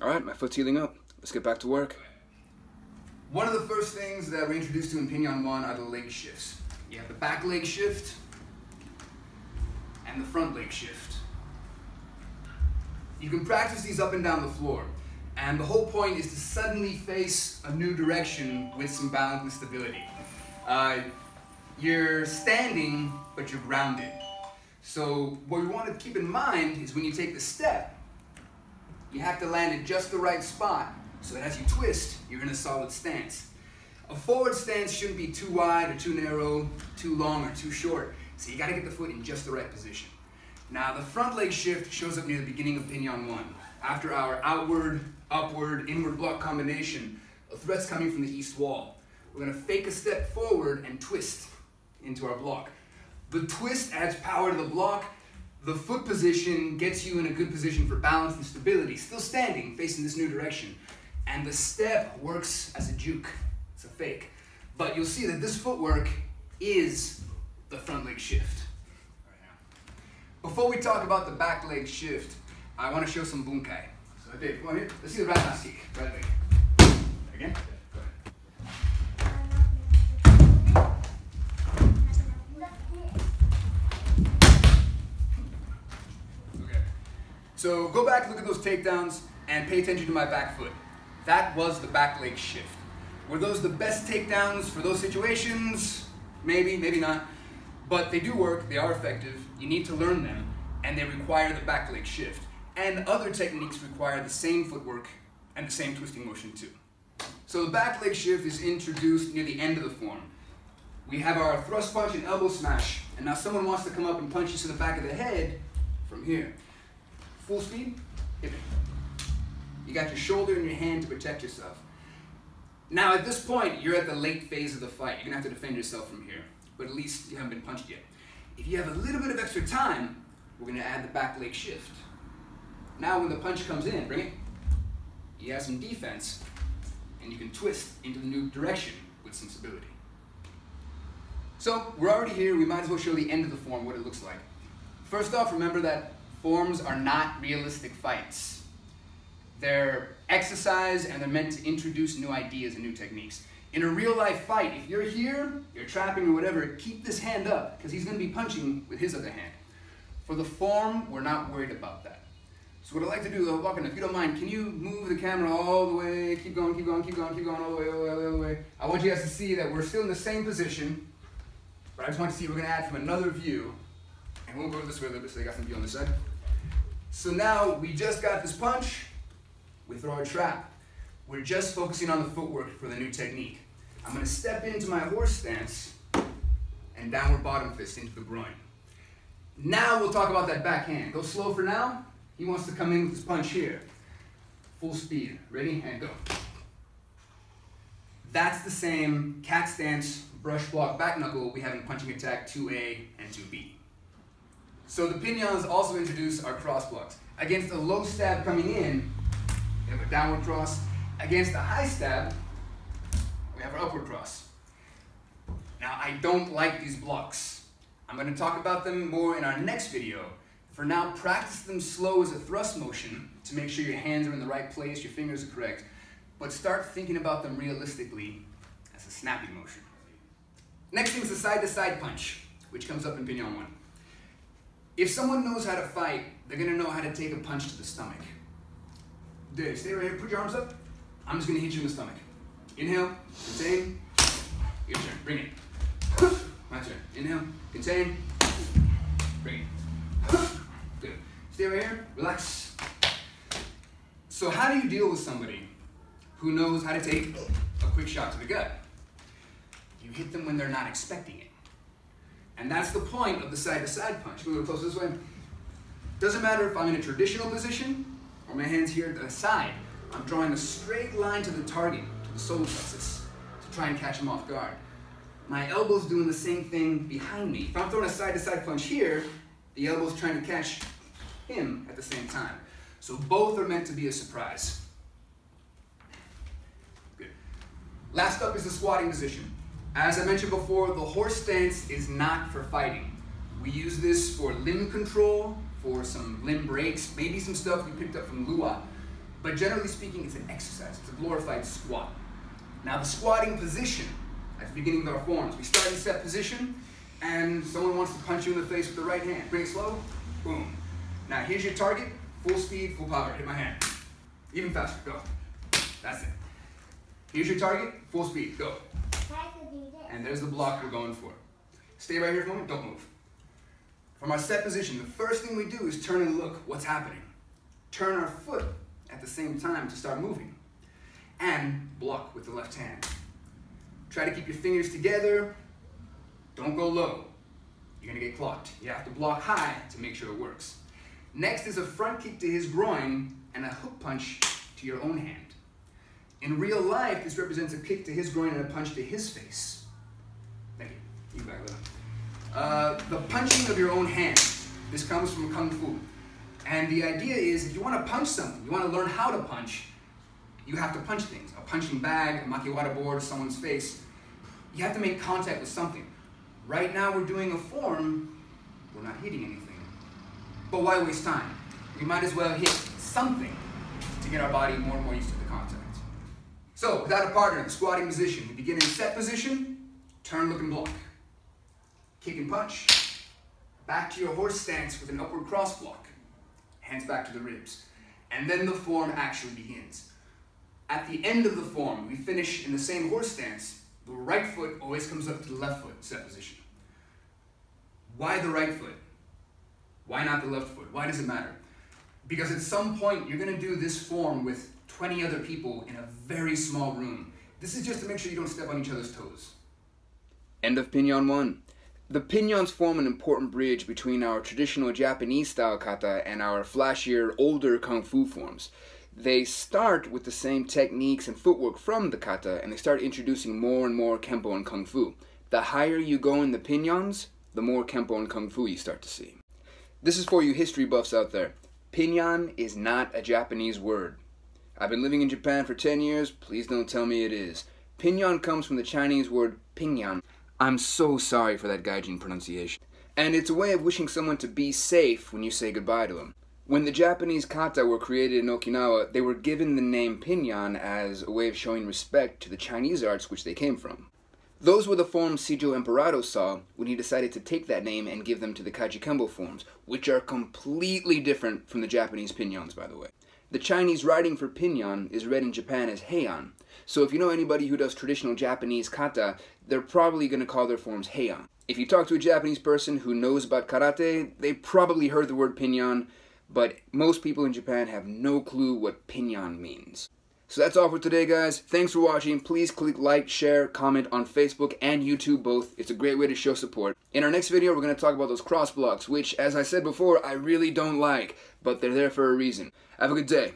All right, my foot's healing up. Let's get back to work. One of the first things that we're introduced to in Pinon 1 are the leg shifts. You have the back leg shift and the front leg shift. You can practice these up and down the floor, and the whole point is to suddenly face a new direction with some balance and stability. You're standing, but you're grounded. So what we want to keep in mind is when you take the step, you have to land at just the right spot so that as you twist, you're in a solid stance. A forward stance shouldn't be too wide or too narrow, too long or too short. So you got to get the foot in just the right position. Now the front leg shift shows up near the beginning of Pinon 1. After our outward, upward, inward block combination, a threat's coming from the east wall. We're going to fake a step forward and twist into our block. The twist adds power to the block. The foot position gets you in a good position for balance and stability, still standing, facing this new direction. And the step works as a juke. It's a fake. But you'll see that this footwork is the front leg shift. Before we talk about the back leg shift, I want to show some bunkai. So Dave, come on here. Let's see the right leg kick. Right leg. Again? Go ahead. Okay. So go back, look at those takedowns, and pay attention to my back foot. That was the back leg shift. Were those the best takedowns for those situations? Maybe, maybe not. But they do work, they are effective, you need to learn them, and they require the back leg shift. And other techniques require the same footwork and the same twisting motion too. So the back leg shift is introduced near the end of the form. We have our thrust punch and elbow smash, and now someone wants to come up and punch you to the back of the head from here. Full speed, hit me. You got your shoulder in your hand to protect yourself. Now at this point, you're at the late phase of the fight. You're gonna have to defend yourself from here, but at least you haven't been punched yet. If you have a little bit of extra time, we're gonna add the back leg shift. Now when the punch comes in, bring it. You have some defense, and you can twist into the new direction with some stability. So we're already here, we might as well show the end of the form, what it looks like. First off, remember that forms are not realistic fights. They're exercise and they're meant to introduce new ideas and new techniques. In a real life fight, if you're here, you're trapping or whatever, keep this hand up because he's going to be punching with his other hand. For the form, we're not worried about that. So what I'd like to do, Walker, if you don't mind, can you move the camera all the way, keep going, keep going, keep going, keep going, all the way, all the way, all the way. I want you guys to see that we're still in the same position, but I just want to see we're going to add from another view, and we'll go this way a little bit so they got some view on this side. So now we just got this punch. We throw our trap. We're just focusing on the footwork for the new technique. I'm going to step into my horse stance and downward bottom fist into the groin. Now we'll talk about that backhand. Go slow for now. He wants to come in with his punch here. Full speed. Ready? And go. That's the same cat stance, brush block, back knuckle we have in punching attack 2A and 2B. So the Pinons also introduce our cross blocks. Against a low stab coming in, we have a downward cross. Against a high stab, we have our upward cross. Now, I don't like these blocks. I'm going to talk about them more in our next video. For now, practice them slow as a thrust motion to make sure your hands are in the right place, your fingers are correct, but start thinking about them realistically as a snapping motion. Next thing is the side-to-side punch, which comes up in Pinon 1. If someone knows how to fight, they're going to know how to take a punch to the stomach. Dave, stay right here, put your arms up. I'm just going to hit you in the stomach. Inhale, contain, your turn, bring it. My turn, inhale, contain, bring it. Good. Stay right here, relax. So how do you deal with somebody who knows how to take a quick shot to the gut? You hit them when they're not expecting it. And that's the point of the side-to-side punch. Move a little closer this way. Doesn't matter if I'm in a traditional position or my hand's here to the side. I'm drawing a straight line to the target, to the solar plexus, to try and catch him off guard. My elbow's doing the same thing behind me. If I'm throwing a side-to-side punch here, the elbow's trying to catch him at the same time. So both are meant to be a surprise. Good. Last up is the squatting position. As I mentioned before, the horse stance is not for fighting. We use this for limb control, for some limb breaks, maybe some stuff we picked up from Lua. But generally speaking, it's an exercise. It's a glorified squat. Now the squatting position, at the beginning of our forms, we start in set position, and someone wants to punch you in the face with the right hand. Bring it slow, boom. Now here's your target, full speed, full power. Hit my hand. Even faster, go. That's it. Here's your target, full speed, go. And there's the block we're going for. Stay right here for a moment, don't move. From our set position, the first thing we do is turn and look what's happening. Turn our foot at the same time to start moving. And block with the left hand. Try to keep your fingers together. Don't go low. You're gonna get clocked. You have to block high to make sure it works. Next is a front kick to his groin and a hook punch to your own hand. In real life, this represents a kick to his groin and a punch to his face. Thank you. You can back that up. The punching of your own hand. This comes from Kung Fu. And the idea is, if you want to punch something, you want to learn how to punch, you have to punch things. A punching bag, a makiwara board, someone's face. You have to make contact with something. Right now we're doing a form, we're not hitting anything. But why waste time? We might as well hit something to get our body more and more used to the contact. So, without a partner, the squatting position. We begin in set position, turn, look, and block. Kick and punch. Back to your horse stance with an upward cross block. Hands back to the ribs. And then the form actually begins. At the end of the form, we finish in the same horse stance. The right foot always comes up to the left foot, set position. Why the right foot? Why not the left foot? Why does it matter? Because at some point, you're going to do this form with 20 other people in a very small room. This is just to make sure you don't step on each other's toes. End of Pinon 1. The Pinons form an important bridge between our traditional Japanese-style kata and our flashier, older Kung Fu forms. They start with the same techniques and footwork from the kata, and they start introducing more and more Kempo and Kung Fu. The higher you go in the Pinons, the more Kempo and Kung Fu you start to see. This is for you history buffs out there. Pinon is not a Japanese word. I've been living in Japan for 10 years, please don't tell me it is. Pinon comes from the Chinese word pinyan. I'm so sorry for that gaijin pronunciation. And it's a way of wishing someone to be safe when you say goodbye to them. When the Japanese kata were created in Okinawa, they were given the name Pinon as a way of showing respect to the Chinese arts which they came from. Those were the forms Seijo Emperado saw when he decided to take that name and give them to the Kaji-Kembo forms, which are completely different from the Japanese Pinons, by the way. The Chinese writing for Pinon is read in Japan as Heian, so if you know anybody who does traditional Japanese kata, they're probably going to call their forms Heian. If you talk to a Japanese person who knows about karate, they probably heard the word Pinon, but most people in Japan have no clue what Pinon means. So that's all for today, guys. Thanks for watching. Please click like, share, comment on Facebook and YouTube both. It's a great way to show support. In our next video, we're going to talk about those cross blocks, which, as I said before, I really don't like, but they're there for a reason. Have a good day.